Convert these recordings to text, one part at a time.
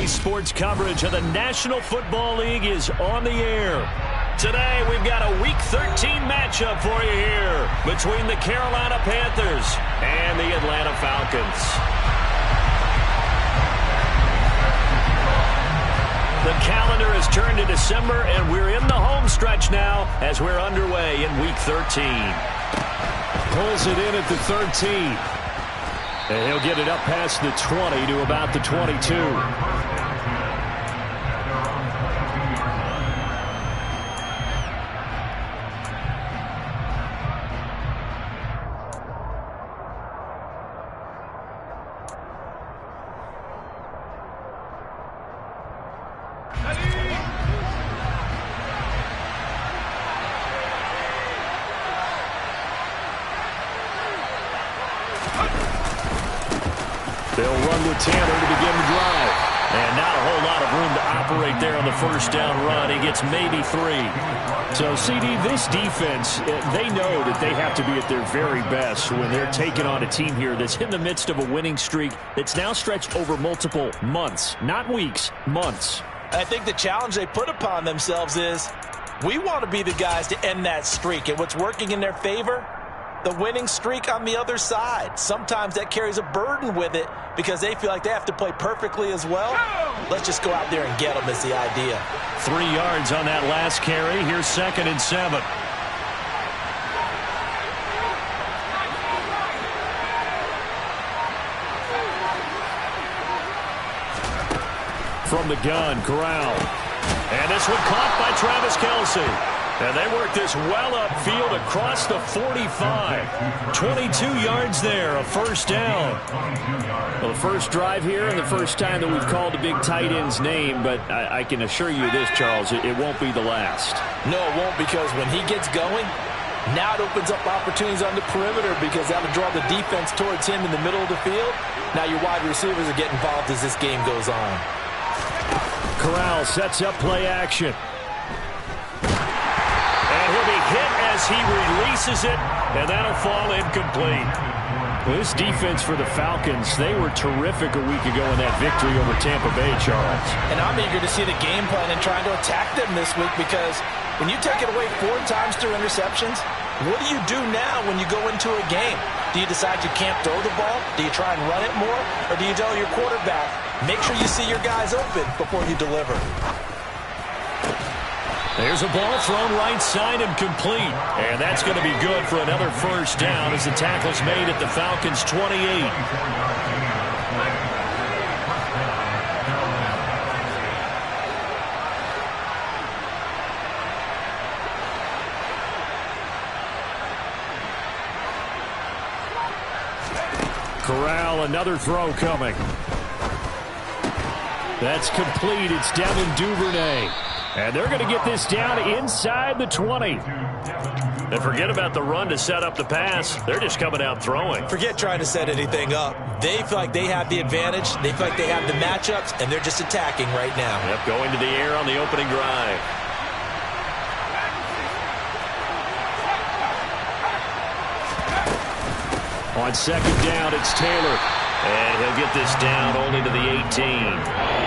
Today's sports coverage of the National Football League is on the air. Today, we've got a Week 13 matchup for you here between the Carolina Panthers and the Atlanta Falcons. The calendar has turned to December, and we're in the home stretch now as we're underway in Week 13. Pulls it in at the 13. And he'll get it up past the 20 to about the 22. They'll run with Tanner to begin the drive. And not a whole lot of room to operate there on the first down run. He gets maybe 3. So, CD, this defense, they know that they have to be at their very best when they're taking on a team here that's in the midst of a winning streak that's now stretched over multiple months. Not weeks, months. I think the challenge they put upon themselves is we want to be the guys to end that streak. And what's working in their favor? The winning streak on the other side. Sometimes that carries a burden with it because they feel like they have to play perfectly as well. Let's just go out there and get them is the idea. 3 yards on that last carry. Here's 2nd and 7. From the gun, Corral. And this one caught by Travis Kelce. And they work this well upfield across the 45. 22 yards there, a first down. Well, the first drive here and the first time that we've called the big tight end's name, but I can assure you this, Charles, it won't be the last. No, it won't, because when he gets going, now it opens up opportunities on the perimeter because that'll draw the defense towards him in the middle of the field. Now your wide receivers are getting involved as this game goes on. Corral sets up play action. He'll be hit as he releases it, and that'll fall incomplete. Well, this defense for the Falcons, they were terrific a week ago in that victory over Tampa Bay, Charles. And I'm eager to see the game plan and trying to attack them this week because when you take it away 4 times through interceptions, what do you do now when you go into a game? Do you decide you can't throw the ball? Do you try and run it more? Or do you tell your quarterback, make sure you see your guys open before you deliver? There's a ball thrown right side and complete. And that's going to be good for another first down as the tackle's made at the Falcons' 28. Corral, another throw coming. That's complete. It's Devin Duvernay. And they're going to get this down inside the 20. And forget about the run to set up the pass. They're just coming out throwing. Forget trying to set anything up. They feel like they have the advantage. They feel like they have the matchups, and they're just attacking right now. Yep, going to the air on the opening drive. On 2nd down, it's Taylor. And he'll get this down only to the 18.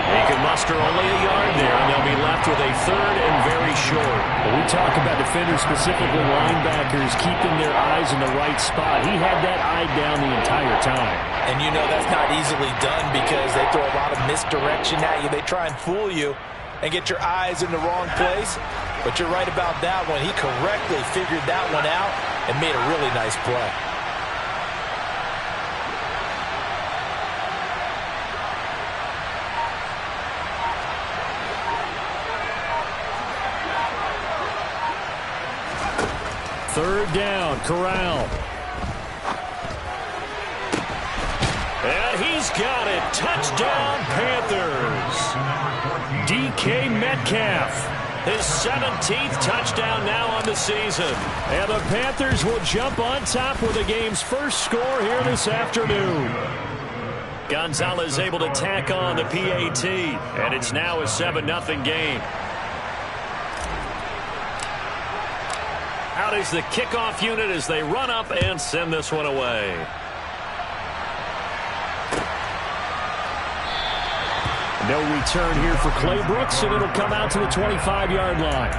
He can muster only a yard there, and they'll be left with a 3rd and very short. When we talk about defenders, specifically linebackers, keeping their eyes in the right spot. He had that eye down the entire time. And you know that's not easily done because they throw a lot of misdirection at you. They try and fool you and get your eyes in the wrong place. But you're right about that one. He correctly figured that one out and made a really nice play. Third down, Corral. And he's got it. Touchdown, Panthers. DK Metcalf. His 17th touchdown now on the season. And the Panthers will jump on top with the game's first score here this afternoon. Gonzalez able to tack on the PAT. And it's now a 7-0 game. Out is the kickoff unit as they run up and send this one away. No return here for Clay Brooks, and it'll come out to the 25-yard line.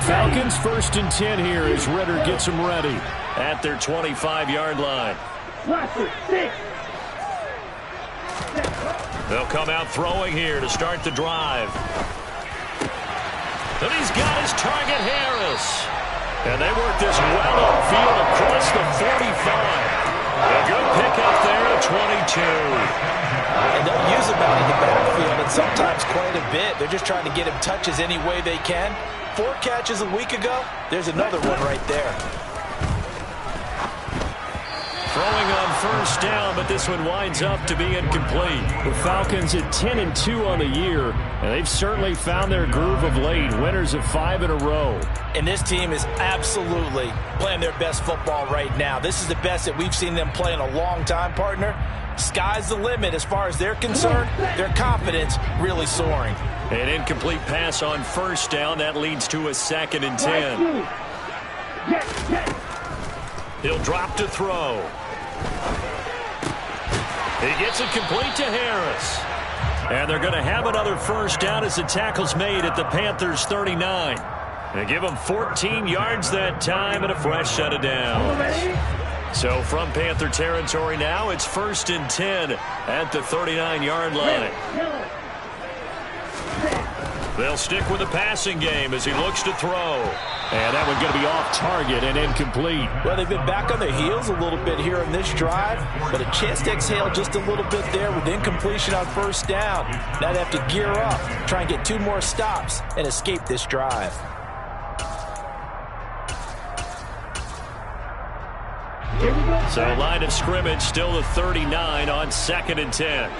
Falcons 1st and 10 here as Ritter gets them ready at their 25-yard line. They'll come out throwing here to start the drive. And he's got his target, Harris. And they work this well upfield across the 45. A good pickup there at 22. And they'll use him out in the backfield, and sometimes quite a bit. They're just trying to get him touches any way they can. 4 catches a week ago. There's another one right there. Throwing on 1st down, but this one winds up to be incomplete. The Falcons at 10-2 on the year, and they've certainly found their groove of late. Winners of 5 in a row. And this team is absolutely playing their best football right now. This is the best that we've seen them play in a long time, partner. Sky's the limit as far as they're concerned. Their confidence really soaring. An incomplete pass on 1st down. That leads to a 2nd and 10. He'll drop to throw. He gets it complete to Harris. And they're going to have another 1st down as the tackle's made at the Panthers' 39. They give them 14 yards that time and a fresh set of downs. So from Panther territory now, it's 1st and 10 at the 39-yard line. They'll stick with the passing game as he looks to throw. And that one's going to be off target and incomplete. Well, they've been back on their heels a little bit here in this drive, but a chance to exhale just a little bit there with incompletion on 1st down. Now they have to gear up, try and get 2 more stops, and escape this drive. So line of scrimmage still the 39 on 2nd and 10.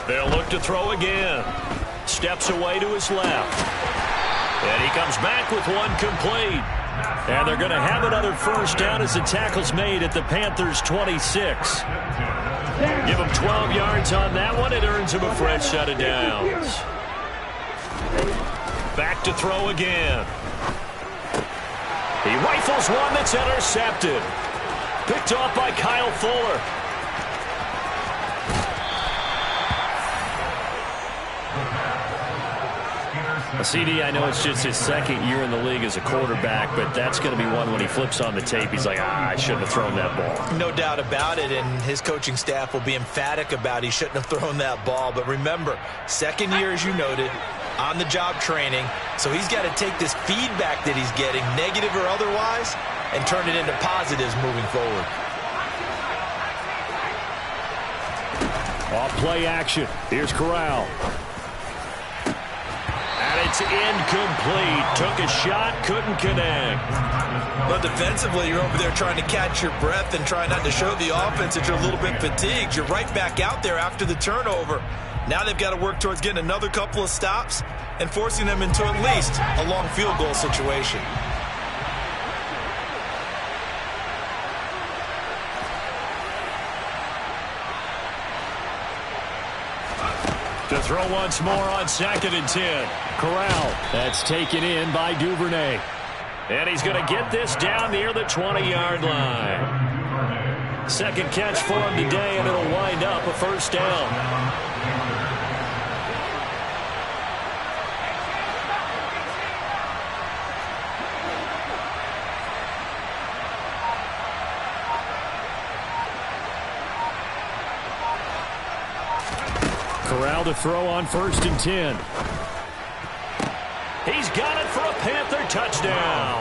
They'll look to throw again. Steps away to his left. And he comes back with one complete. And they're going to have another 1st down as the tackle's made at the Panthers' 26. Give him 12 yards on that one. It earns him a fresh set of downs. Back to throw again. He rifles one that's intercepted. Picked off by Kyle Fuller. CD, I know it's just his 2nd year in the league as a quarterback, but that's going to be one when he flips on the tape. He's like, I shouldn't have thrown that ball. No doubt about it, and his coaching staff will be emphatic about he shouldn't have thrown that ball. But remember, 2nd year, as you noted, on-the-job training, so he's got to take this feedback that he's getting, negative or otherwise, and turn it into positives moving forward. Off play action. Here's Corral. And it's incomplete. Took a shot, couldn't connect. But defensively, you're over there trying to catch your breath and try not to show the offense that you're a little bit fatigued. You're right back out there after the turnover. Now they've got to work towards getting another couple of stops and forcing them into at least a long field goal situation. To throw once more on 2nd and 10. Corral. That's taken in by Duvernay. And he's going to get this down near the 20-yard line. 2nd catch for him today, and it'll wind up a 1st down. Corral to throw on 1st and 10. He's got it for a Panther touchdown.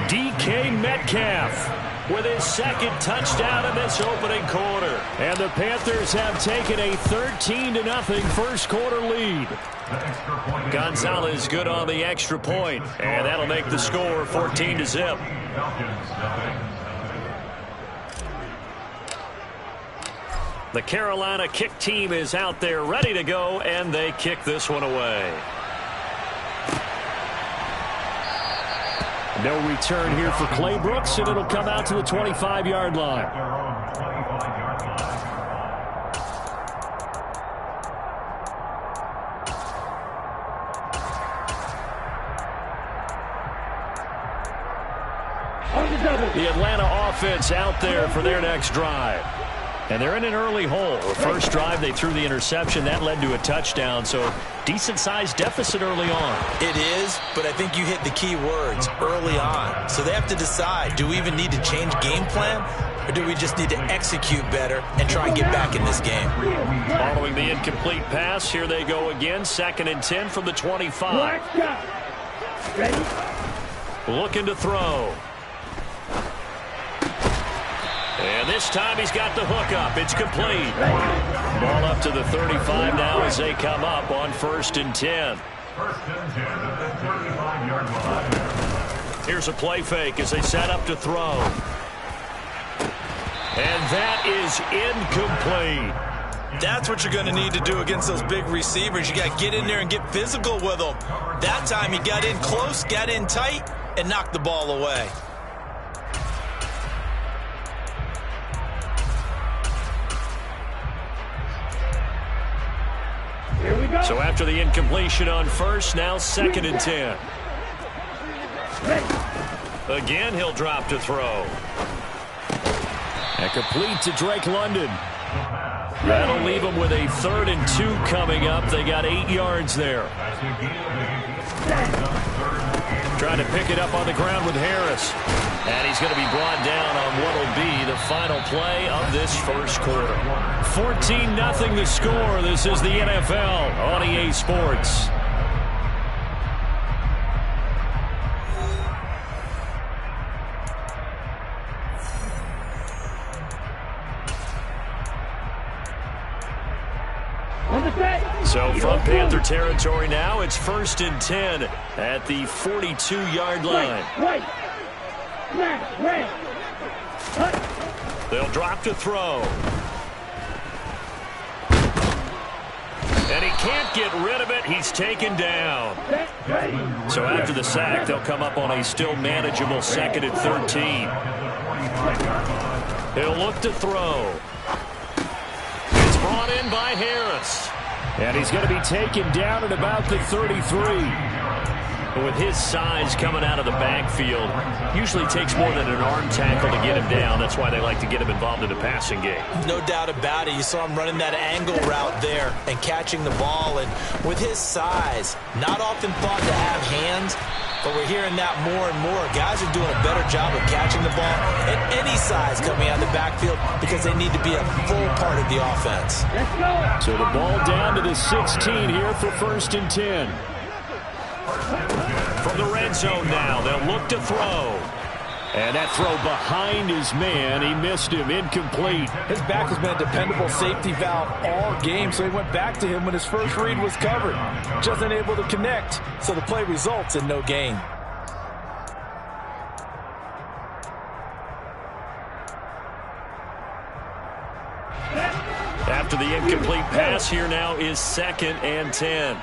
DK Metcalf with his 2nd touchdown in this opening quarter. And the Panthers have taken a 13-0 1st quarter lead. Gonzalez good on the extra point, and that'll make the score 14-0. The Carolina kick team is out there ready to go, and they kick this one away. No return here for Clay Brooks, and it'll come out to the 25-yard line. The Atlanta offense out there for their next drive. And they're in an early hole. The first drive, they threw the interception. That led to a touchdown, so decent-sized deficit early on. It is, but I think you hit the key words, early on. So they have to decide, do we even need to change game plan, or do we just need to execute better and try and get back in this game? Following the incomplete pass, here they go again. 2nd and 10 from the 25. Looking to throw. And this time he's got the hook up. It's complete. Ball up to the 35 now as they come up on 1st and 10. Here's a play fake as they set up to throw. And that is incomplete. That's what you're going to need to do against those big receivers. You got to get in there and get physical with them. That time he got in close, got in tight, and knocked the ball away. So after the incompletion on 1st, now 2nd and 10. Again, he'll drop to throw. And complete to Drake London. That'll leave him with a 3rd and 2 coming up. They got 8 yards there. Trying to pick it up on the ground with Harris. And he's going to be brought down on what will be the final play of this first quarter. 14-0 the score. This is the NFL on EA Sports. So from Panther territory now, it's 1st and 10 at the 42-yard line. They'll drop to throw. And he can't get rid of it. He's taken down. So after the sack, they'll come up on a still manageable 2nd and 13. He'll look to throw. It's brought in by Harris. And he's going to be taken down at about the 33. With his size coming out of the backfield, usually takes more than an arm tackle to get him down. That's why they like to get him involved in the passing game. No doubt about it. You saw him running that angle route there and catching the ball. And with his size, not often thought to have hands, but we're hearing that more and more. Guys are doing a better job of catching the ball at any size coming out of the backfield because they need to be a full part of the offense. Let's go. So the ball down to the 16 here for 1st and 10. From the red zone now, they'll look to throw. And that throw behind his man, he missed him, incomplete. His back has been a dependable safety valve all game, so he went back to him when his first read was covered. Just unable to connect, so the play results in no gain. After the incomplete pass, here now is 2nd and 10.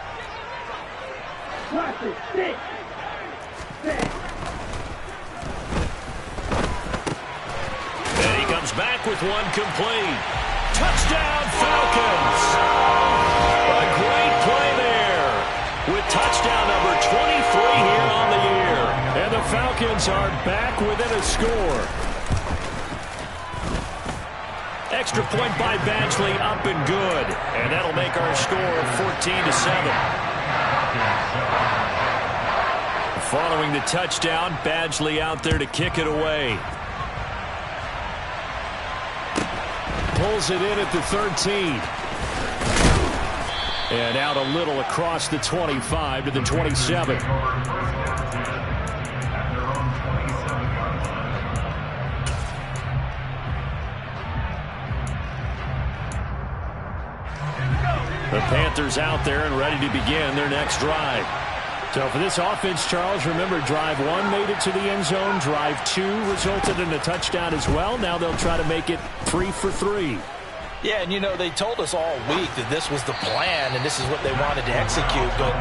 And he comes back with one complete. Touchdown, Falcons! A great play there with touchdown number 23 here on the year. And the Falcons are back within a score. Extra point by Badgley, up and good. And that'll make our score 14-7. Following the touchdown, Badgley out there to kick it away. Pulls it in at the 13. And out a little across the 25 to the 27. The Panthers out there and ready to begin their next drive. So for this offense, Charles, remember drive 1 made it to the end zone. Drive 2 resulted in a touchdown as well. Now they'll try to make it 3 for 3. Yeah, and you know, they told us all week that this was the plan and this is what they wanted to execute. But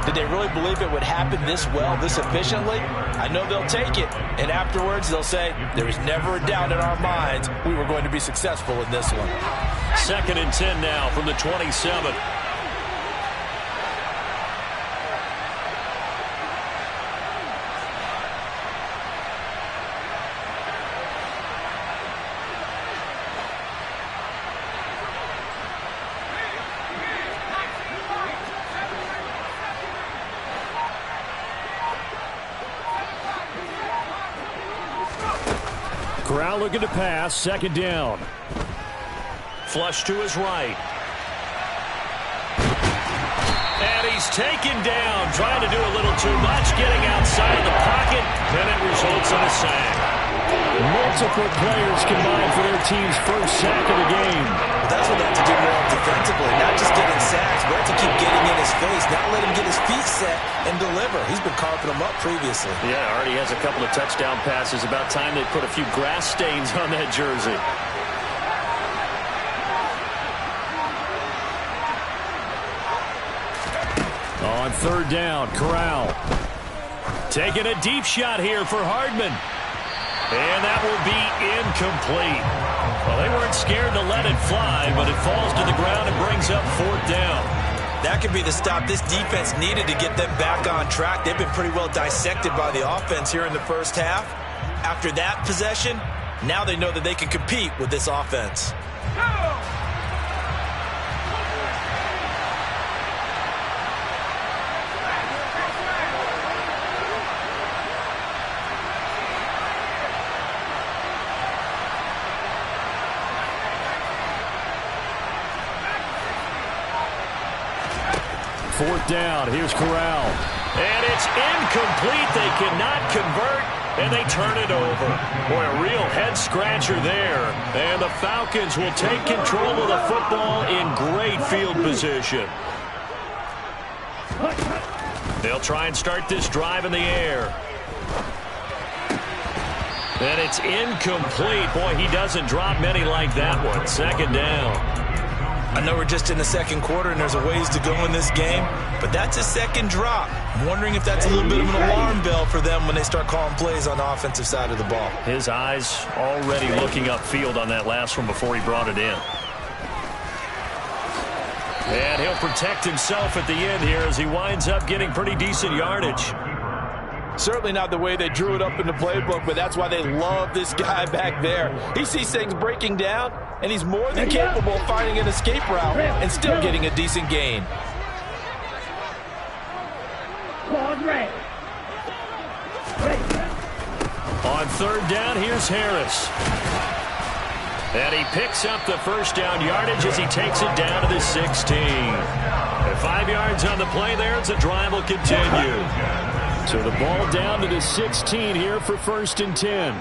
Did they really believe it would happen this well, this efficiently? I know they'll take it, and afterwards they'll say, there was never a doubt in our minds we were going to be successful in this one. 2nd and 10 now from the 27. Corral looking to pass, 2nd down. Flush to his right. And he's taken down, trying to do a little too much, getting outside of the pocket, and it results in a sack. Multiple players combined for their team's first sack of the game. Well, that's what they have to do more defensively, not just getting sacks, but to keep getting in his face, not let him get his feet set and deliver. He's been carving them up previously. Yeah, already has a couple of touchdown passes. About time they put a few grass stains on that jersey. On 3rd down, Corral. Taking a deep shot here for Hardman. And that will be incomplete. Well, they weren't scared to let it fly, but it falls to the ground and brings up 4th down. That could be the stop this defense needed to get them back on track. They've been pretty well dissected by the offense here in the first half. After that possession, now they know that they can compete with this offense. Fourth down. Here's Corral. And it's incomplete. They cannot convert, and they turn it over. Boy, a real head-scratcher there. And the Falcons will take control of the football in great field position. They'll try and start this drive in the air. And it's incomplete. Boy, he doesn't drop many like that one. 2nd down. I know we're just in the 2nd quarter and there's a ways to go in this game, but that's a 2nd drop. I'm wondering if that's a little bit of an alarm bell for them when they start calling plays on the offensive side of the ball. His eyes already looking upfield on that last one before he brought it in. And he'll protect himself at the end here as he winds up getting pretty decent yardage. Certainly not the way they drew it up in the playbook, but that's why they love this guy back there. He sees things breaking down, and he's more than capable of finding an escape route and still getting a decent gain. On 3rd down, here's Harris. And he picks up the 1st down yardage as he takes it down to the 16. And 5 yards on the play there as the drive will continue. So the ball down to the 16 here for 1st and 10.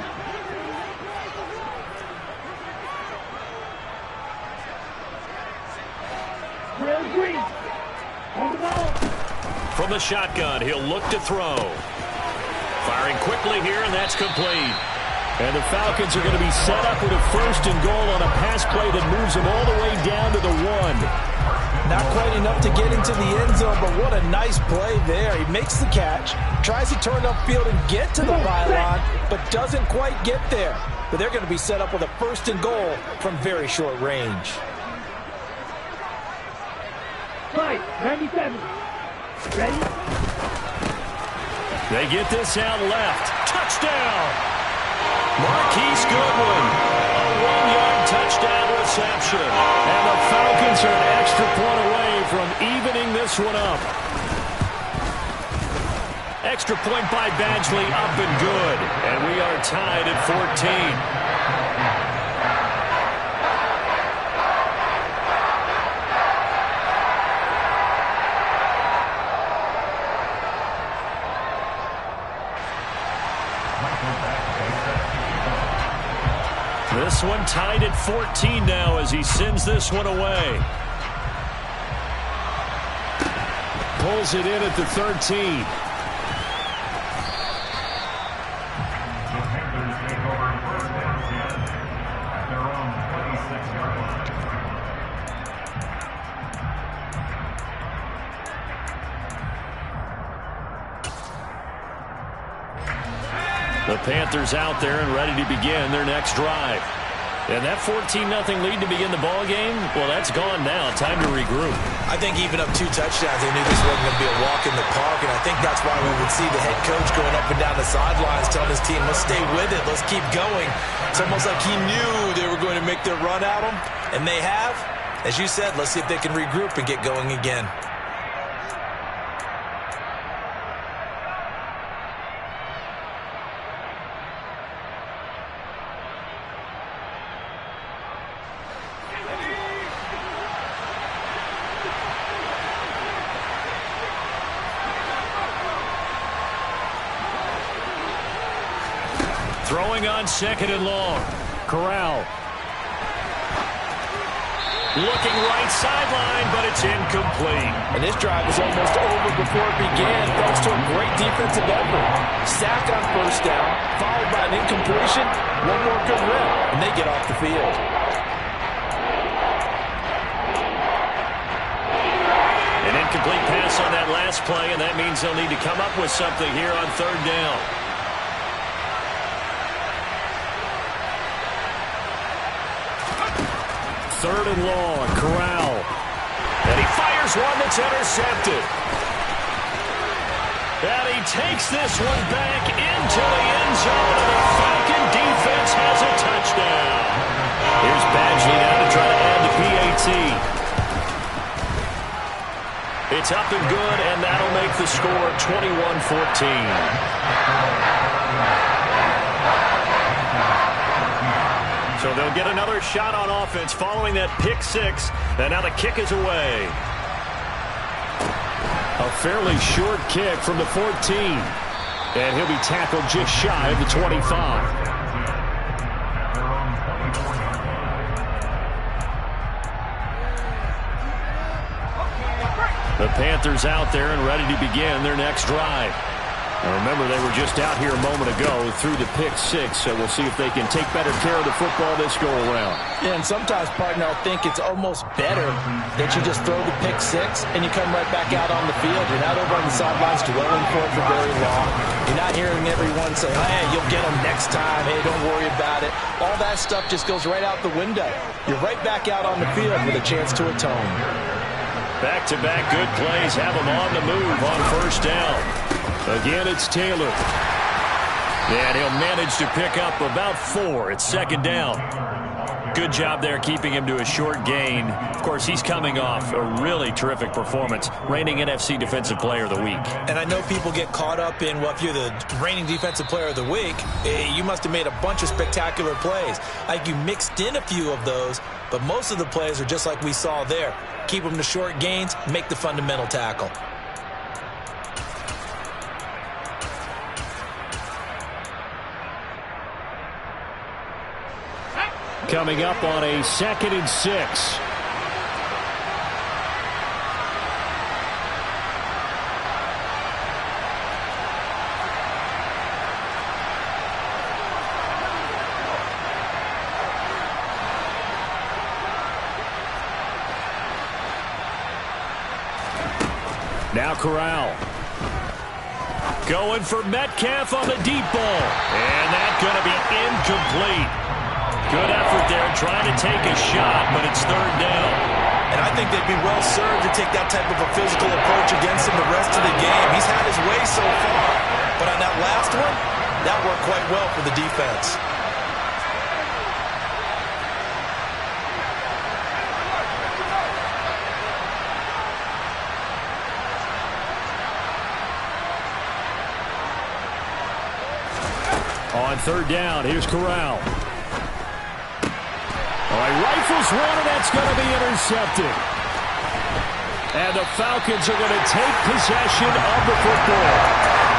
From the shotgun, he'll look to throw. Firing quickly here, and that's complete. And the Falcons are going to be set up with a 1st and goal on a pass play that moves them all the way down to the 1. Not quite enough to get into the end zone, but what a nice play there. He makes the catch, tries to turn upfield and get to the pylon, but doesn't quite get there. But they're going to be set up with a 1st and goal from very short range. 97. Ready? They get this out left. Touchdown! Marquise Goodwin. A 1-yard touchdown reception. And the Falcons are an extra point away from evening this one up. Extra point by Badgley, up and good. And we are tied at 14. This one tied at 14 now as he sends this one away. Pulls it in at the 13. The Panthers out there and ready to begin their next drive. And that 14-0 lead to begin the ball game, well, that's gone now. Time to regroup. I think even up 2 touchdowns, they knew this wasn't going to be a walk in the park, and I think that's why we would see the head coach going up and down the sidelines telling his team, let's stay with it, let's keep going. It's almost like he knew they were going to make their run at him, and they have. As you said, let's see if they can regroup and get going again. Throwing on 2nd and long. Corral. Looking right sideline, but it's incomplete. And this drive was almost over before it began, thanks to a great defensive effort. Sack on 1st down, followed by an incompletion, one more good rep, and they get off the field. An incomplete pass on that last play, and that means they'll need to come up with something here on 3rd down. Third and long, Corral. And he fires one that's intercepted. And he takes this one back into the end zone, and the Falcon defense has a touchdown. Here's Badgley now to try to add the PAT. It's up and good, and that'll make the score 21-14. So they'll get another shot on offense following that pick 6. And now the kick is away. A fairly short kick from the 14. And he'll be tackled just shy of the 25. The Panthers out there and ready to begin their next drive. Now remember, they were just out here a moment ago through the pick 6, so we'll see if they can take better care of the football this go-around. Yeah, and sometimes, partner, I think it's almost better that you just throw the pick 6 and you come right back out on the field. You're not over on the sidelines dwelling for it for very long. You're not hearing everyone say, hey, you'll get them next time. Hey, don't worry about it. All that stuff just goes right out the window. You're right back out on the field with a chance to atone. Back-to-back good plays have them on the move on 1st down. Again, it's Taylor. And he'll manage to pick up about 4. It's 2nd down. Good job there keeping him to a short gain. Of course, he's coming off a really terrific performance, reigning NFC Defensive Player of the Week. And I know people get caught up in, well, if you're the reigning Defensive Player of the Week, you must have made a bunch of spectacular plays. Like you mixed in a few of those, but most of the plays are just like we saw there. Keep them to short gains, make the fundamental tackle. Coming up on a 2nd and 6. Now Corral. Going for Metcalf on the deep ball. And that's going to be incomplete. Good effort there trying to take a shot, but it's 3rd down. And I think they'd be well served to take that type of a physical approach against him the rest of the game. He's had his way so far. But on that last one, that worked quite well for the defense. On 3rd down, here's Corral. All right, rifles one, and that's going to be intercepted. And the Falcons are going to take possession of the football.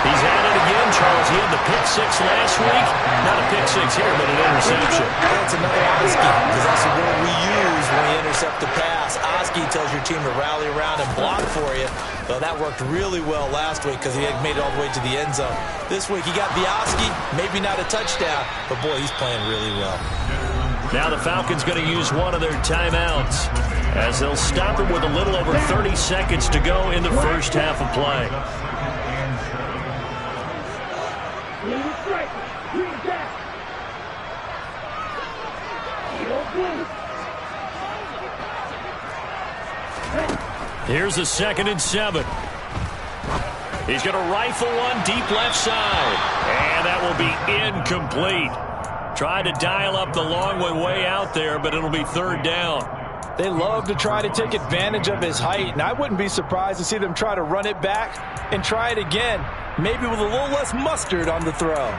He's at it again, Charles. He had the pick 6 last week. Not a pick 6 here, but an interception. That's another Oski, because that's the word we use when we intercept the pass. Oski tells your team to rally around and block for you. Well, that worked really well last week because he had made it all the way to the end zone. This week, he got the Oski, maybe not a touchdown, but boy, he's playing really well. Now the Falcons going to use one of their timeouts as they'll stop it with a little over 30 seconds to go in the first half of play. Here's a 2nd and 7. He's going to rifle one deep left side. And that will be incomplete. Tried to dial up the long one way out there, but it'll be 3rd down. They love to try to take advantage of his height, and I wouldn't be surprised to see them try to run it back and try it again, maybe with a little less mustard on the throw.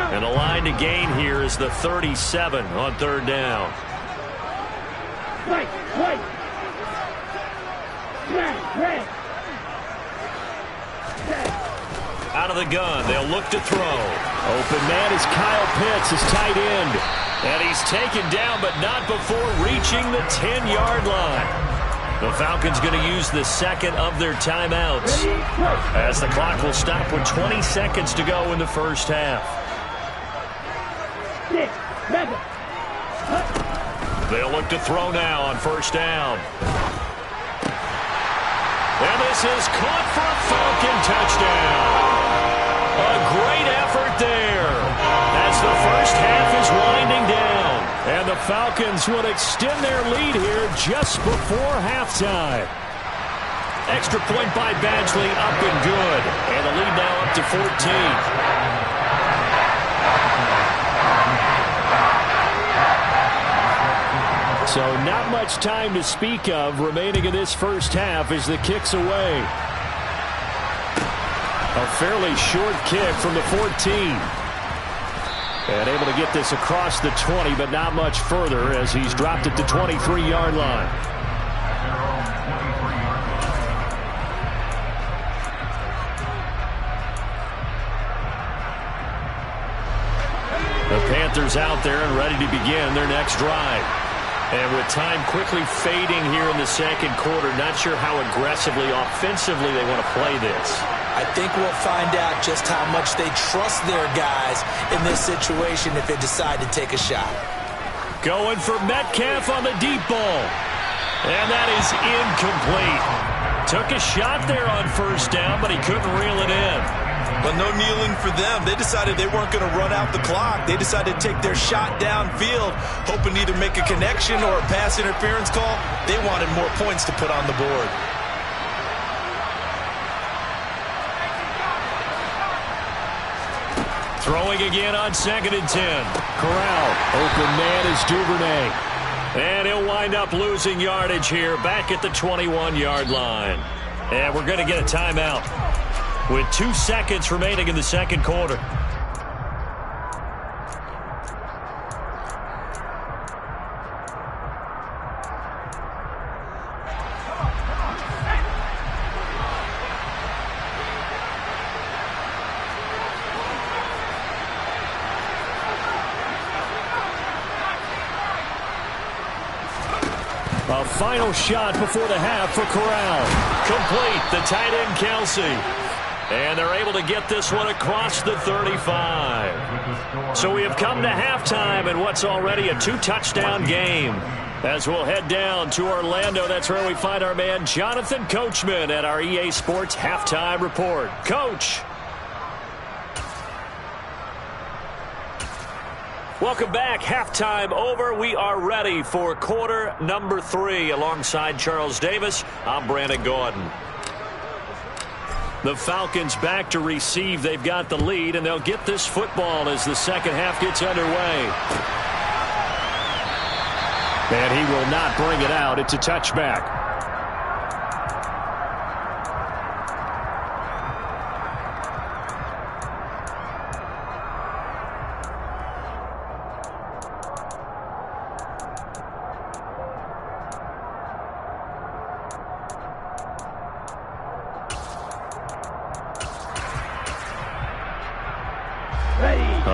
And the line to gain here is the 37 on 3rd down. Out of the gun, they'll look to throw. Open man is Kyle Pitts, his tight end. And he's taken down, but not before reaching the 10-yard line. The Falcons going to use the 2nd of their timeouts, as the clock will stop with 20 seconds to go in the first half. They'll look to throw now on 1st down. And this is caught for a Falcon touchdown. A great effort there as the first half is winding down. And the Falcons will extend their lead here just before halftime. Extra point by Badgley, up and good. And the lead now up to 14. So not much time to speak of remaining in this first half as the kick's away. A fairly short kick from the 14. And able to get this across the 20, but not much further as he's dropped it to 23-yard line. The Panthers out there and ready to begin their next drive. And with time quickly fading here in the 2nd quarter, not sure how aggressively, offensively they want to play this. I think we'll find out just how much they trust their guys in this situation if they decide to take a shot. Going for Metcalf on the deep ball. And that is incomplete. Took a shot there on 1st down, but he couldn't reel it in. But no kneeling for them. They decided they weren't going to run out the clock. They decided to take their shot downfield, hoping to either make a connection or a pass interference call. They wanted more points to put on the board. Throwing again on 2nd and 10. Corral. Open man is Duvernay. And he'll wind up losing yardage here back at the 21-yard line. And we're going to get a timeout with 2 seconds remaining in the 2nd quarter. A final shot before the half for Corral. Complete, the tight end Kelsey. And they're able to get this one across the 35. So we have come to halftime in what's already a 2-touchdown game. As we'll head down to Orlando, that's where we find our man Jonathan Coachman at our EA Sports Halftime Report. Coach. Welcome back. Halftime over. We are ready for quarter number 3. Alongside Charles Davis, I'm Brandon Gordon. The Falcons back to receive. They've got the lead, and they'll get this football as the 2nd half gets underway. And he will not bring it out. It's a touchback.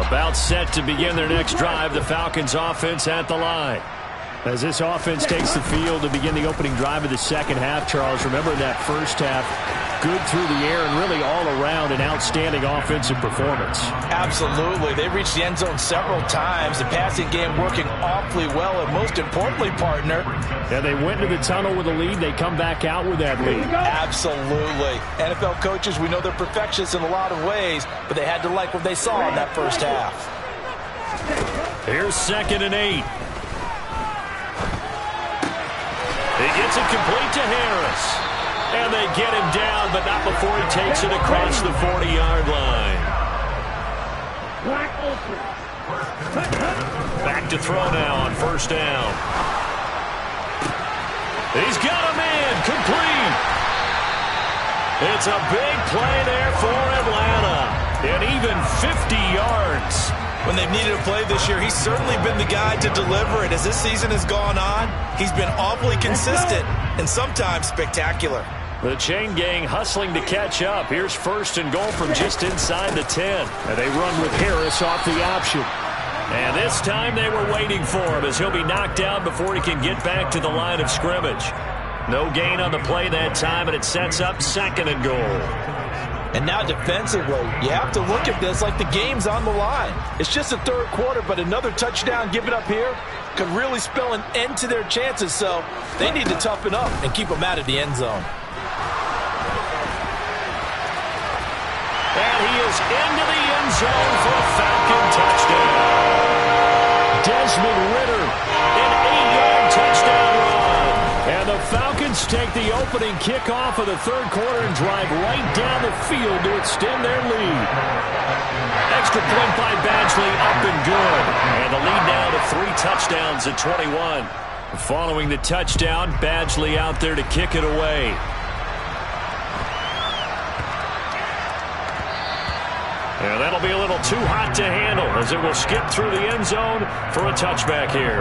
About set to begin their next drive. The Falcons offense at the line. As this offense takes the field to begin the opening drive of the 2nd half, Charles, remember in that first half, good through the air and really all around an outstanding offensive performance. Absolutely. They reached the end zone several times. The passing game working awfully well, and most importantly, partner. And they went into the tunnel with a lead. They come back out with that lead. Absolutely. NFL coaches, we know they're perfectionists in a lot of ways, but they had to like what they saw in that first half. Here's 2nd and 8. He gets it complete to Harris. And they get him down, but not before he takes it across the 40-yard line. Back to throw now on first down. He's got him in, complete. It's a big play there for Atlanta. And even 50 yards. When they've needed a play this year, he's certainly been the guy to deliver it. As this season has gone on, he's been awfully consistent and sometimes spectacular. The chain gang hustling to catch up. Here's first and goal from just inside the 10. And they run with Harris off the option. And this time they were waiting for him as he'll be knocked down before he can get back to the line of scrimmage. No gain on the play that time, and it sets up second and goal. And now defensively, you have to look at this like the game's on the line. It's just the third quarter, but another touchdown given up here could really spell an end to their chances. So they need to toughen up and keep them out of the end zone. And he is into the end zone for a Falcon touchdown. Desmond Ridder, an 8-yard touchdown run. And the Falcons take the opening kickoff of the third quarter and drive right down the field to extend their lead. Extra point by Badgley, up and good. And the lead now to 3 touchdowns at 21. Following the touchdown, Badgley out there to kick it away. And that'll be a little too hot to handle as it will skip through the end zone for a touchback here.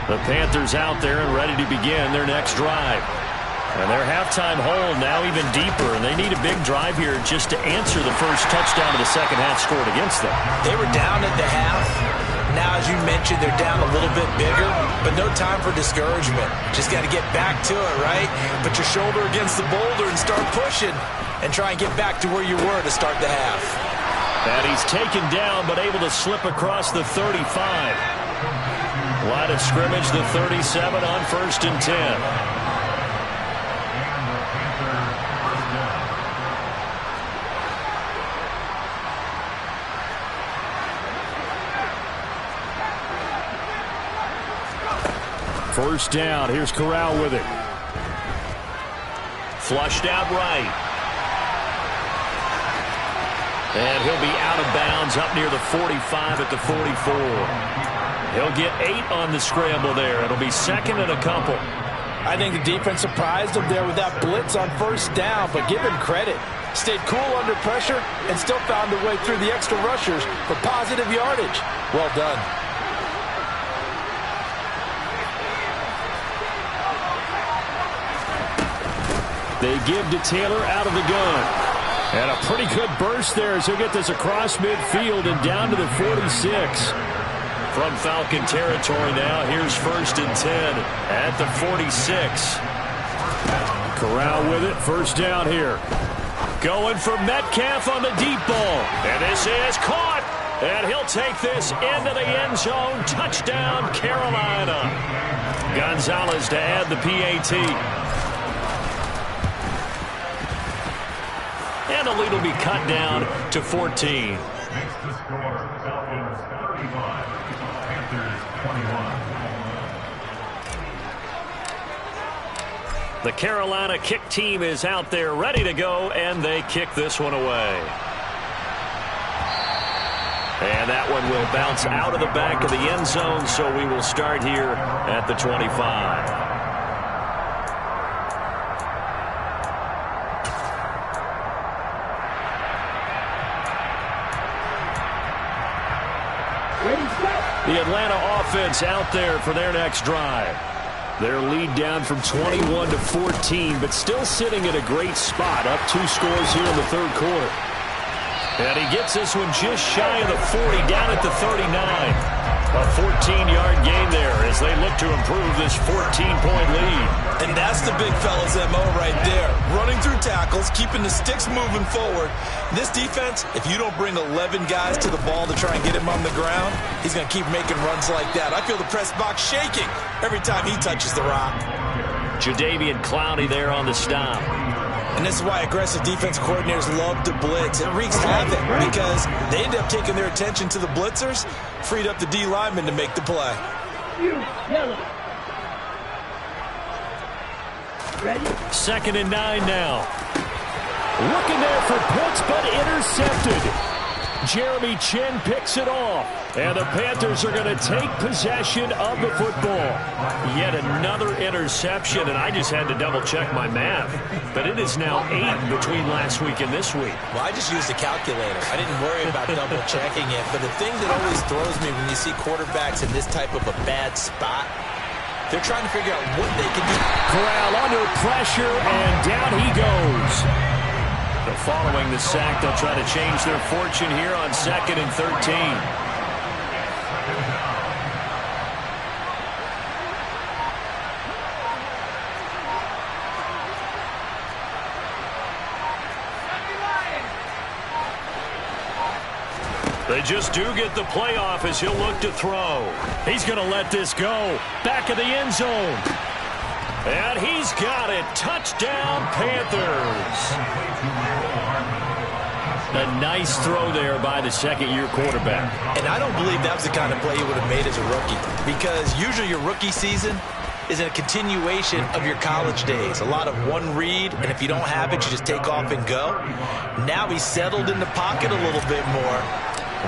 The Panthers out there and ready to begin their next drive. And their halftime hole now even deeper, and they need a big drive here just to answer the first touchdown of the second half scored against them. They were down at the half. Now, as you mentioned, they're down a little bit bigger, but no time for discouragement. Just got to get back to it, right? Put your shoulder against the boulder and start pushing and try and get back to where you were to start the half. And he's taken down, but able to slip across the 35. Line of scrimmage, the 37 on first and 10. First down. Here's Corral with it. Flushed out right. And he'll be out of bounds up near the 45 at the 44. He'll get 8 on the scramble there. It'll be second and a couple. I think the defense surprised him there with that blitz on first down, but give him credit. Stayed cool under pressure and still found a way through the extra rushers for positive yardage. Well done. They give to Taylor out of the gun. And a pretty good burst there as he'll get this across midfield and down to the 46. From Falcon territory now, here's first and 10 at the 46. Corral with it, first down here. Going for Metcalf on the deep ball. And this is caught. And he'll take this into the end zone. Touchdown, Carolina. Gonzalez to add the PAT. And the lead will be cut down to 14. The Carolina kick team is out there ready to go, and they kick this one away. And that one will bounce out of the back of the end zone, so we will start here at the 25. The Atlanta offense out there for their next drive. Their lead down from 21 to 14, but still sitting at a great spot, up 2 scores here in the third quarter. And he gets this one just shy of the 40, down at the 39. A 14-yard gain there as they look to improve this 14-point lead. And that's the big fella's MO right there. Running through tackles, keeping the sticks moving forward. This defense, if you don't bring 11 guys to the ball to try and get him on the ground, he's going to keep making runs like that. I feel the press box shaking every time he touches the rock. Jadeveon Clowney there on the stop. And this is why aggressive defense coordinators love to blitz. It wreaks havoc because they end up taking their attention to the blitzers, freed up the D lineman to make the play. Ready? 2nd and 9 now. Looking there for Pitts, but intercepted. Jeremy Chin picks it off. And the Panthers are going to take possession of the football. Yet another interception, and I just had to double-check my math. But it is now 8 between last week and this week. Well, I just used a calculator. I didn't worry about double-checking it. But the thing that always throws me when you see quarterbacks in this type of a bad spot, they're trying to figure out what they can do. Corral under pressure, and down he goes. Following the sack, they'll try to change their fortune here on 2nd and 13. They just do get the playoff as he'll look to throw. He's going to let this go. Back of the end zone. And he's got it. Touchdown, Panthers. A nice throw there by the second-year quarterback. And I don't believe that was the kind of play he would have made as a rookie, because usually your rookie season is a continuation of your college days. A lot of one read, and if you don't have it, you just take off and go. Now he's settled in the pocket a little bit more,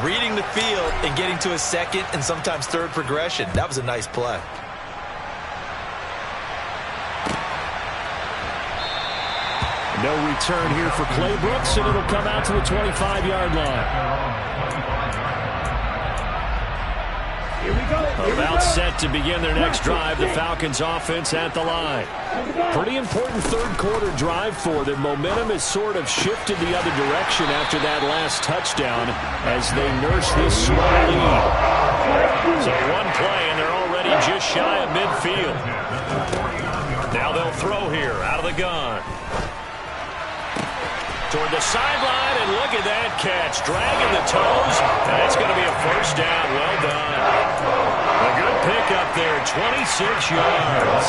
reading the field and getting to a second and sometimes third progression. That was a nice play. No return here for Clay Brooks, and it'll come out to the 25-yard line. Here we go. About set to begin their next drive, the Falcons offense at the line. Pretty important third-quarter drive for them. Momentum has sort of shifted the other direction after that last touchdown as they nurse this small lead. So one play, and they're already just shy of midfield. Now they'll throw here out of the gun. Toward the sideline, and look at that catch. Dragging the toes, and it's going to be a first down. Well done. A good pickup there, 26 yards.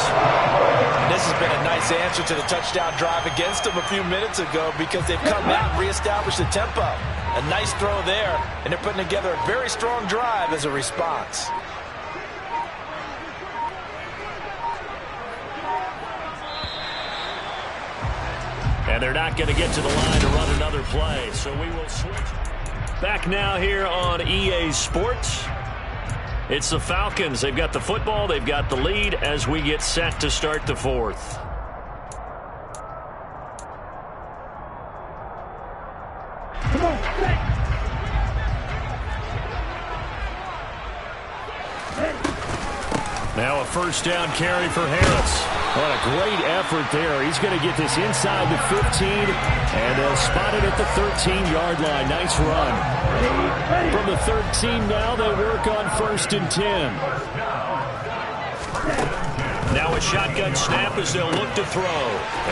And this has been a nice answer to the touchdown drive against them a few minutes ago, because they've come out and reestablished the tempo. A nice throw there, and they're putting together a very strong drive as a response. And they're not going to get to the line to run another play, so we will switch. Back now here on EA Sports. It's the Falcons. They've got the football. They've got the lead as we get set to start the fourth. Come on, now a first down carry for Harris. What a great effort there. He's going to get this inside the 15, and they'll spot it at the 13-yard line. Nice run. From the 13 now, they work on 1st and 10. Now a shotgun snap as they'll look to throw.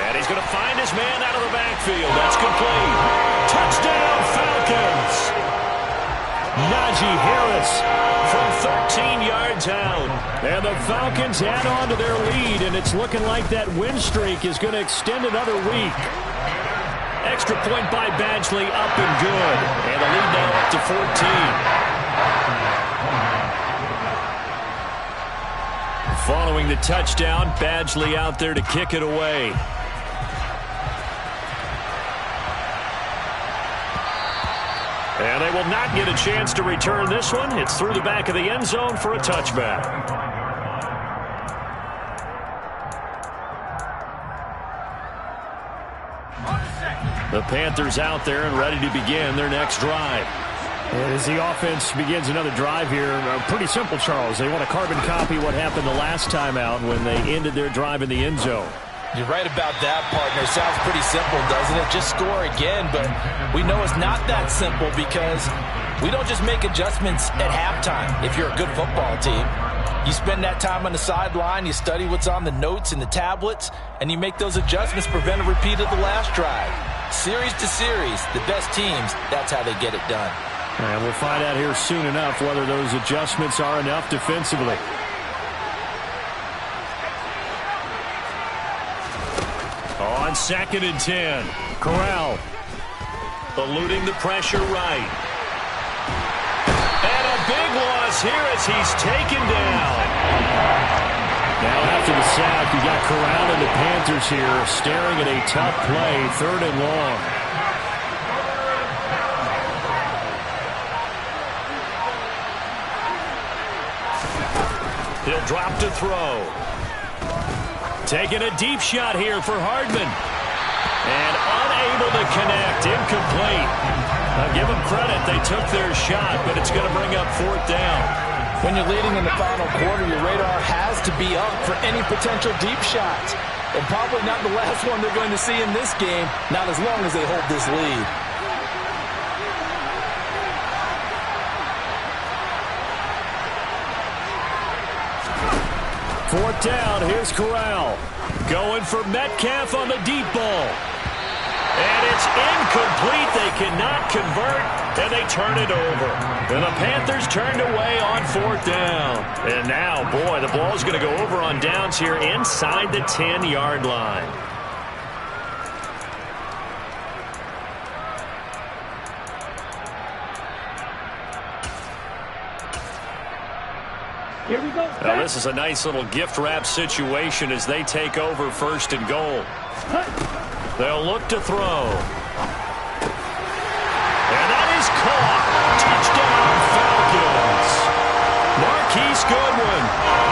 And he's going to find his man out of the backfield. That's complete. Touchdown, Falcons. Najee Harris from 13 yards out. And the Falcons add on to their lead, and it's looking like that win streak is going to extend another week. Extra point by Badgley, up and good. And the lead now up to 14. Following the touchdown, Badgley out there to kick it away. And they will not get a chance to return this one. It's through the back of the end zone for a touchback. The Panthers out there and ready to begin their next drive. And as the offense begins another drive here, pretty simple, Charles. They want to carbon copy what happened the last time out when they ended their drive in the end zone. You're right about that, partner. Sounds pretty simple, doesn't it? Just score again, but we know it's not that simple because we don't just make adjustments at halftime if you're a good football team. You spend that time on the sideline, you study what's on the notes and the tablets, and you make those adjustments to prevent a repeat of the last drive. Series to series, the best teams, that's how they get it done. And we'll find out here soon enough whether those adjustments are enough defensively. On On 2nd and 10, Corral eluding the pressure right. And a big loss here as he's taken down. Now after the sack, you got Corral and the Panthers here staring at a tough play, 3rd and long. He'll drop to throw. Taking a deep shot here for Hardman. And unable to connect. Incomplete. I'll give them credit. They took their shot, but it's going to bring up 4th down. When you're leading in the final quarter, your radar has to be up for any potential deep shots. And probably not the last one they're going to see in this game, not as long as they hold this lead. Fourth down, here's Corral. Going for Metcalf on the deep ball. And it's incomplete. They cannot convert, and they turn it over. And the Panthers turned away on 4th down. And now, boy, the ball's going to go over on downs here inside the 10-yard line. Here we go. Now, this is a nice little gift wrap situation as they take over 1st and goal. They'll look to throw. And that is caught. Touchdown, Falcons. Marquise Goodwin,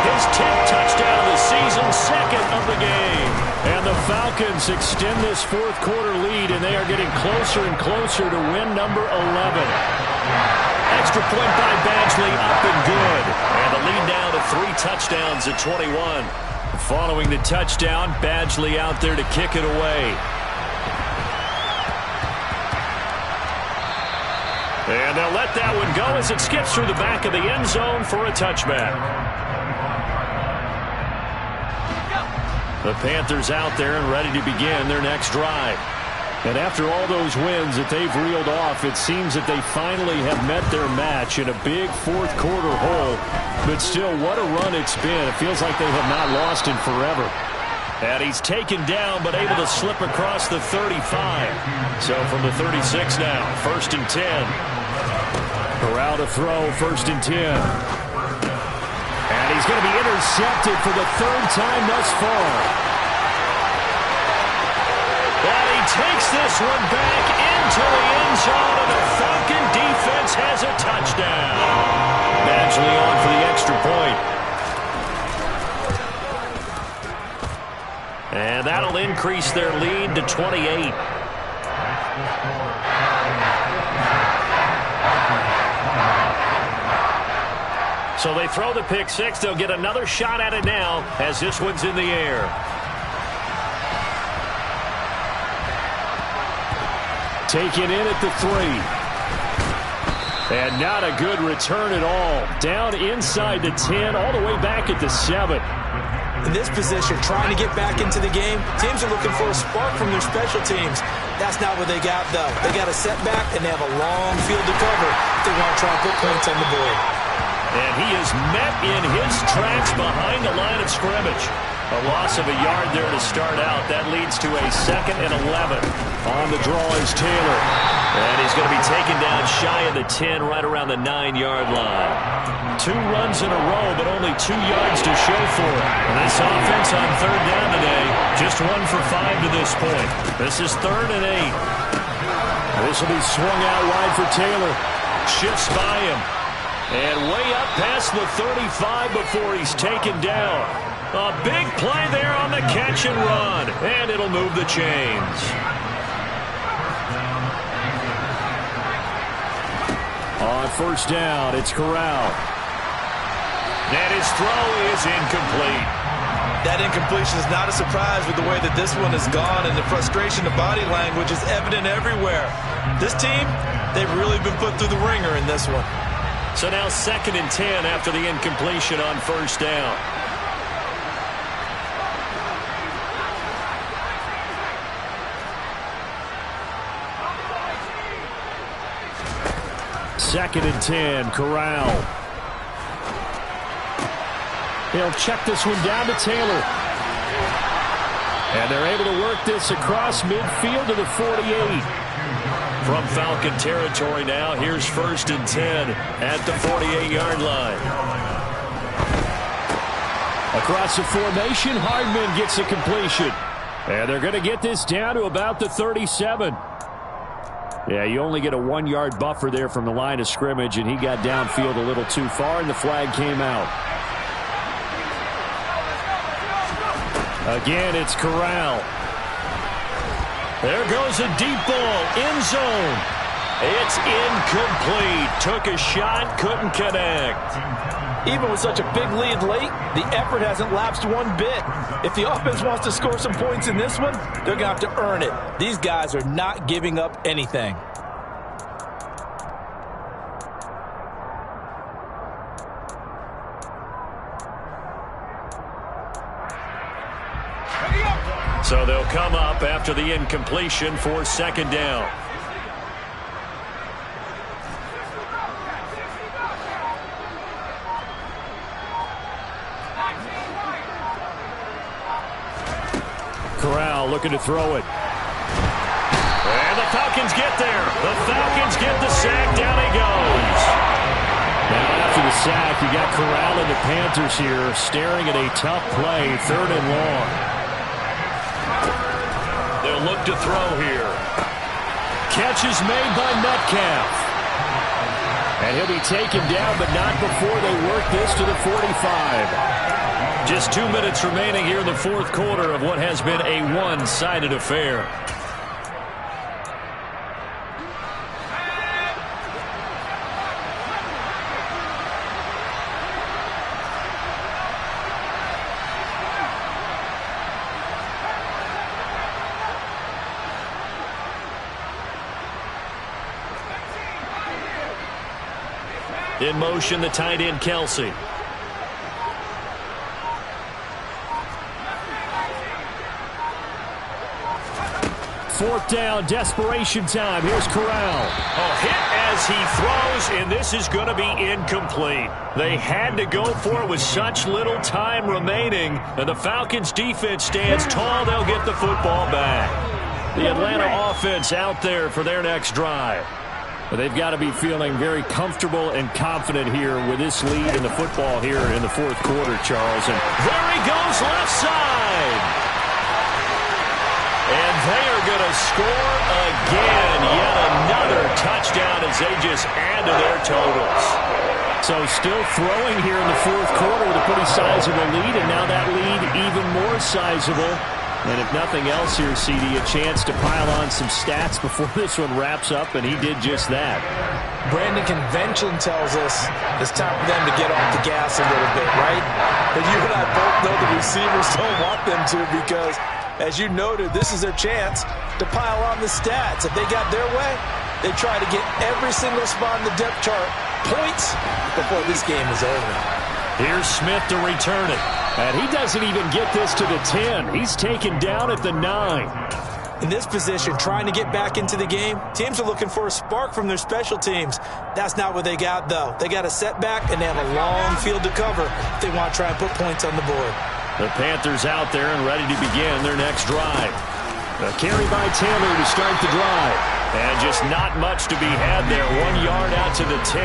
his 10th touchdown of the season, 2nd of the game. And the Falcons extend this 4th quarter lead, and they are getting closer and closer to win number 11. Extra point by Badgley, up and good. And the lead now to 3 touchdowns at 21. Following the touchdown, Badgley out there to kick it away. And they'll let that one go as it skips through the back of the end zone for a touchback. The Panthers out there and ready to begin their next drive. And after all those wins that they've reeled off, it seems that they finally have met their match in a big 4th quarter hole. But still, what a run it's been. It feels like they have not lost in forever. And he's taken down, but able to slip across the 35. So from the 36 now, 1st and 10. Corral to throw, 1st and 10. And he's going to be intercepted for the 3rd time thus far. And he takes this one back into the end zone, and the Falcon defense has a touchdown. Badgley on for the extra point. And that'll increase their lead to 28. So they throw the pick 6. They'll get another shot at it now as this one's in the air. Taken in at the 3. And not a good return at all. Down inside the 10, all the way back at the 7. In this position, trying to get back into the game, teams are looking for a spark from their special teams. That's not what they got, though. They got a setback, and they have a long field to cover if they want to try and put points on the board. And he is met in his tracks behind the line of scrimmage. A loss of a yard there to start out. That leads to a 2nd and 11. On the draw is Taylor. And he's going to be taken down shy of the 10, right around the 9-yard line. 2 runs in a row, but only 2 yards to show for it. And this offense on 3rd down today, just 1 for 5 to this point. This is 3rd and 8. This will be swung out wide for Taylor. Shifts by him. And way up past the 35 before he's taken down. A big play there on the catch and run. And it'll move the chains. On 1st down, it's Corral. And his throw is incomplete. That incompletion is not a surprise with the way that this one has gone, and the frustration, the body language is evident everywhere. This team, they've really been put through the ringer in this one. So now 2nd and 10 after the incompletion on 1st down. Second and 10, Corral. He'll check this one down to Taylor. And they're able to work this across midfield to the 48. From Falcon territory now, here's 1st and 10 at the 48-yard line. Across the formation, Hardman gets a completion. And they're going to get this down to about the 37. Yeah, you only get a 1-yard buffer there from the line of scrimmage, and he got downfield a little too far, and the flag came out. Again, it's Corral. There goes a deep ball, end zone. It's incomplete. Took a shot, couldn't connect. Even with such a big lead late, the effort hasn't lapsed one bit. If the offense wants to score some points in this one, they're going to have to earn it. These guys are not giving up anything. So they'll come up after the incompletion for 2nd down. Corral looking to throw it. And the Falcons get there. The Falcons get the sack. Down he goes. Now after the sack, you got Corral and the Panthers here staring at a tough play, 3rd and long. They'll look to throw here. Catch is made by Metcalf. And he'll be taken down, but not before they work this to the 45. Just 2 minutes remaining here in the 4th quarter of what has been a one-sided affair. In motion, the tight end, Kelsey. Fourth down, desperation time. Here's Corral. A hit as he throws, and this is going to be incomplete. They had to go for it with such little time remaining, and the Falcons' defense stands tall. They'll get the football back. The Atlanta offense out there for their next drive. But they've got to be feeling very comfortable and confident here with this lead in the football here in the 4th quarter, Charles. And there he goes, left side. And they are going to score again. Yet another touchdown as they just add to their totals. So still throwing here in the 4th quarter with a pretty sizable lead, and now that lead even more sizable. And if nothing else here, CD, a chance to pile on some stats before this one wraps up, and he did just that. Brandon, convention tells us it's time for them to get off the gas a little bit, right? But you and I both know the receivers don't want them to because, as you noted, this is their chance to pile on the stats. If they got their way, they try to get every single spot in the depth chart points before this game is over. Here's Smith to return it. And he doesn't even get this to the 10. He's taken down at the 9. In this position, trying to get back into the game, teams are looking for a spark from their special teams. That's not what they got, though. They got a setback, and they have a long field to cover if they want to try and put points on the board. The Panthers out there and ready to begin their next drive. A carry by Taylor to start the drive. And just not much to be had there. 1 yard out to the 10.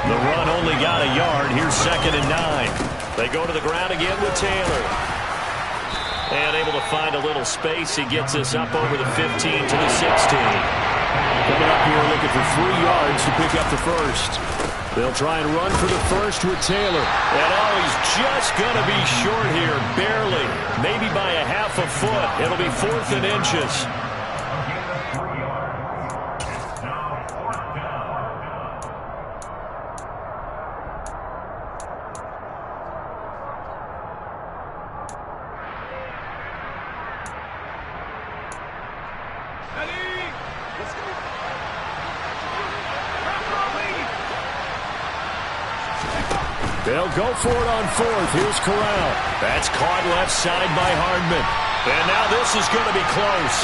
The run only got a yard. Here's 2nd and 9. They go to the ground again with Taylor. And able to find a little space. He gets us up over the 15 to the 16. Coming up here looking for 3 yards to pick up the first. They'll try and run for the first with Taylor. And he's just going to be short here. Barely. Maybe by a half a foot. It'll be 4th and inches. They'll go for it on 4th. Here's Corral. That's caught left side by Hardman. And now this is going to be close.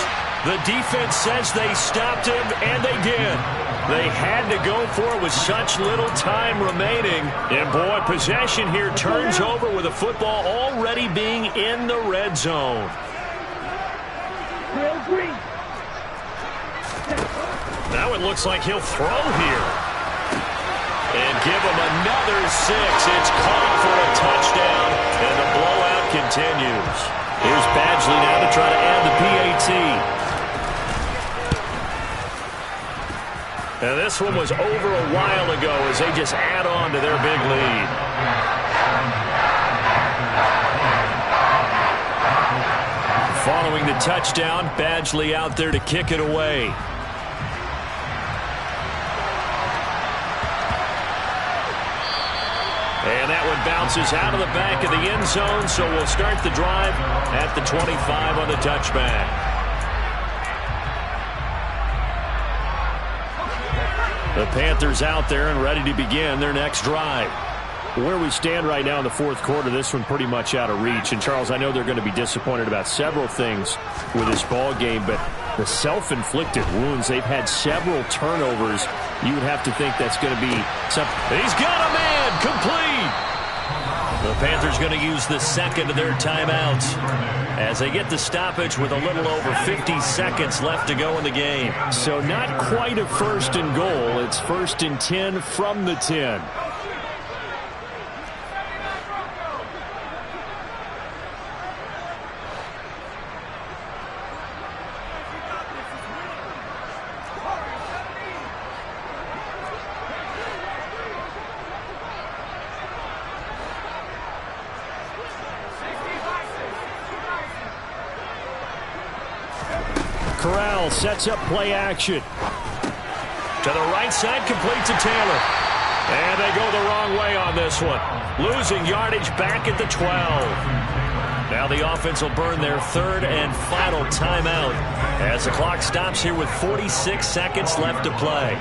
The defense says they stopped him, and they did. They had to go for it with such little time remaining. And, boy, possession here turns over with the football already being in the red zone. Now it looks like he'll throw here. And give him another 6. It's caught for a touchdown, and the blowout continues. Here's Badgley now to try to add the PAT. And this one was over a while ago as they just add on to their big lead. Following the touchdown, Badgley out there to kick it away. And that one bounces out of the back of the end zone, so we'll start the drive at the 25 on the touchback. The Panthers out there and ready to begin their next drive. Where we stand right now in the fourth quarter, this one pretty much out of reach. And, Charles, I know they're going to be disappointed about several things with this ball game, but the self-inflicted wounds, they've had several turnovers. You would have to think that's going to be something. He's got a man complete. The Panthers going to use the second of their timeouts as they get the stoppage with a little over 50 seconds left to go in the game. So not quite a first and goal. It's 1st and 10 from the 10. Corral sets up play action. To the right side, complete to Taylor. And they go the wrong way on this one. Losing yardage back at the 12. Now the offense will burn their third and final timeout as the clock stops here with 46 seconds left to play.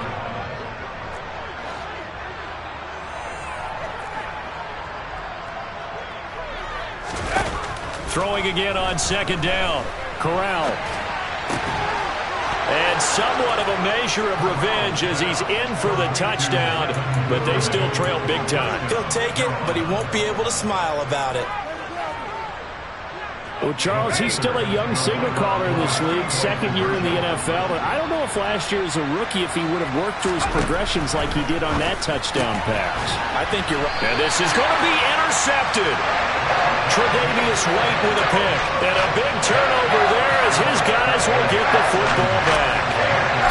Throwing again on second down. Corral. And somewhat of a measure of revenge as he's in for the touchdown, but they still trail big time. He'll take it, but he won't be able to smile about it. Well, Charles, he's still a young signal caller in this league, second year in the NFL, but I don't know if last year as a rookie if he would have worked through his progressions like he did on that touchdown pass. I think you're right. And this is going to be intercepted. Tre'Davious White with a pick. And a big turnover there as his guys will get the football back.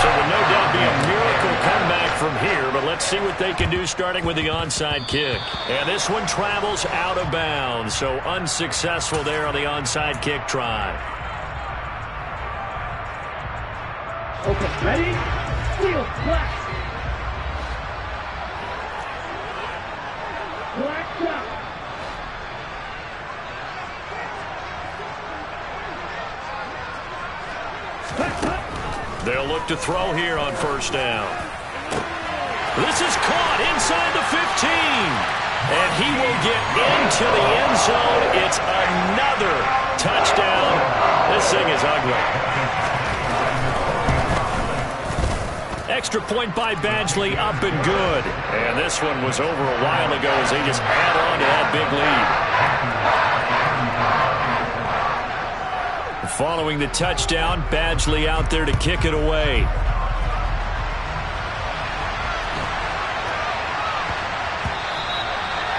So will no doubt be a miracle comeback from here, but let's see what they can do starting with the onside kick. And this one travels out of bounds, so unsuccessful there on the onside kick try. Okay, ready? Steal, black. Black shot. They'll look to throw here on first down. This is caught inside the 15. And he will get into the end zone. It's another touchdown. This thing is ugly. Extra point by Badgley, up and good. And this one was over a while ago as they just add on to that big lead. Following the touchdown, Badgley out there to kick it away.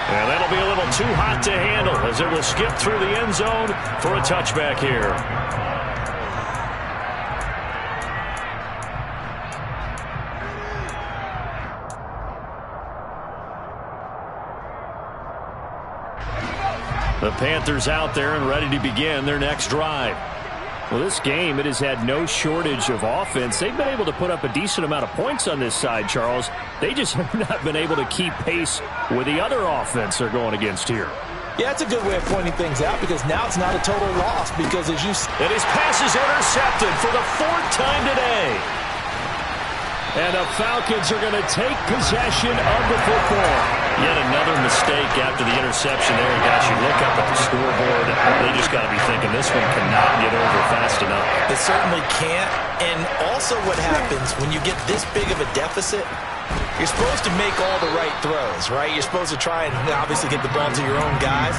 And that'll be a little too hot to handle as it will skip through the end zone for a touchback here. The Panthers out there and ready to begin their next drive. Well, this game, it has had no shortage of offense. They've been able to put up a decent amount of points on this side, Charles. They just have not been able to keep pace with the other offense they're going against here. Yeah, it's a good way of pointing things out because now it's not a total loss because as you... And his pass is intercepted for the fourth time today. And the Falcons are going to take possession of the football. Yet another mistake after the interception there. Gosh, you look up at the scoreboard, they just got to be thinking this one cannot get over fast enough. It certainly can't. And also what happens when you get this big of a deficit, You're supposed to make all the right throws, right? You're supposed to try and obviously get the ball to your own guys.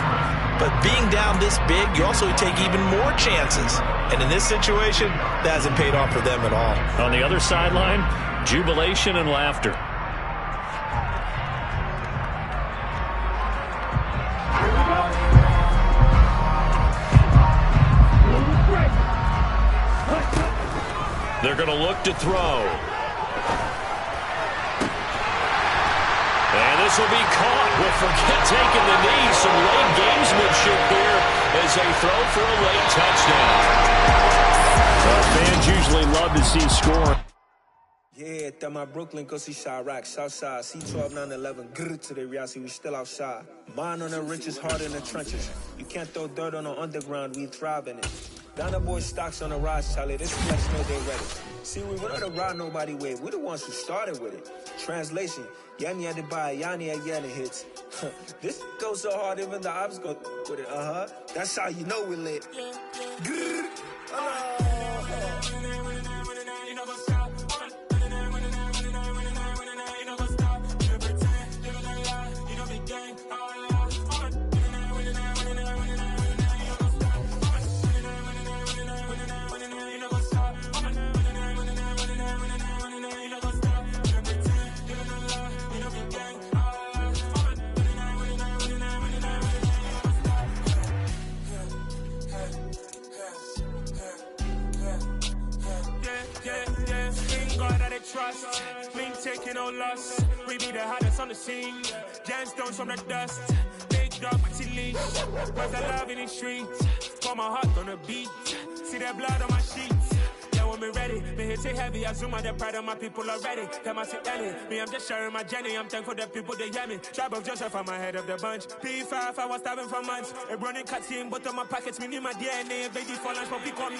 But being down this big, you also take even more chances. And in this situation, that hasn't paid off for them at all. On the other sideline, jubilation and laughter. They're going to look to throw. And this will be caught. We'll forget taking the knee. Some late gamesmanship here as they throw for a late touchdown. Fans usually love to see scoring. Yeah, that my Brooklyn, go see Chirac, Southside, C12, 911, grrr to the reality, we still outside. Mine on the richest, heart in the trenches. You can't throw dirt on the underground, we thrive in it. Down the boys' stocks on the rise, Charlie, this flex know they ready. See, we were not to ride nobody with, we're the ones who started with it. Translation, Yanni had to buy, Yanni had Yanni hits. This goes so hard, even the ops go with it, That's how you know we're lit. Grrr, trust, we ain't taking no loss. We be the hottest on the scene. Gemstones from the dust. Big dog, pretty leash. Cause I love in the streets. Pour my heart on the beat. See that blood on my sheets. Yeah, when me ready, me hit it heavy. I zoom out the pride of my people already. Them I see Ellie. Me, I'm just sharing my journey. I'm thankful that people they hear me. Tribe of Joseph, I'm ahead of the bunch. P5, I was starving for months. A running cut team, but on my pockets, me need my DNA. If they fall, but we call me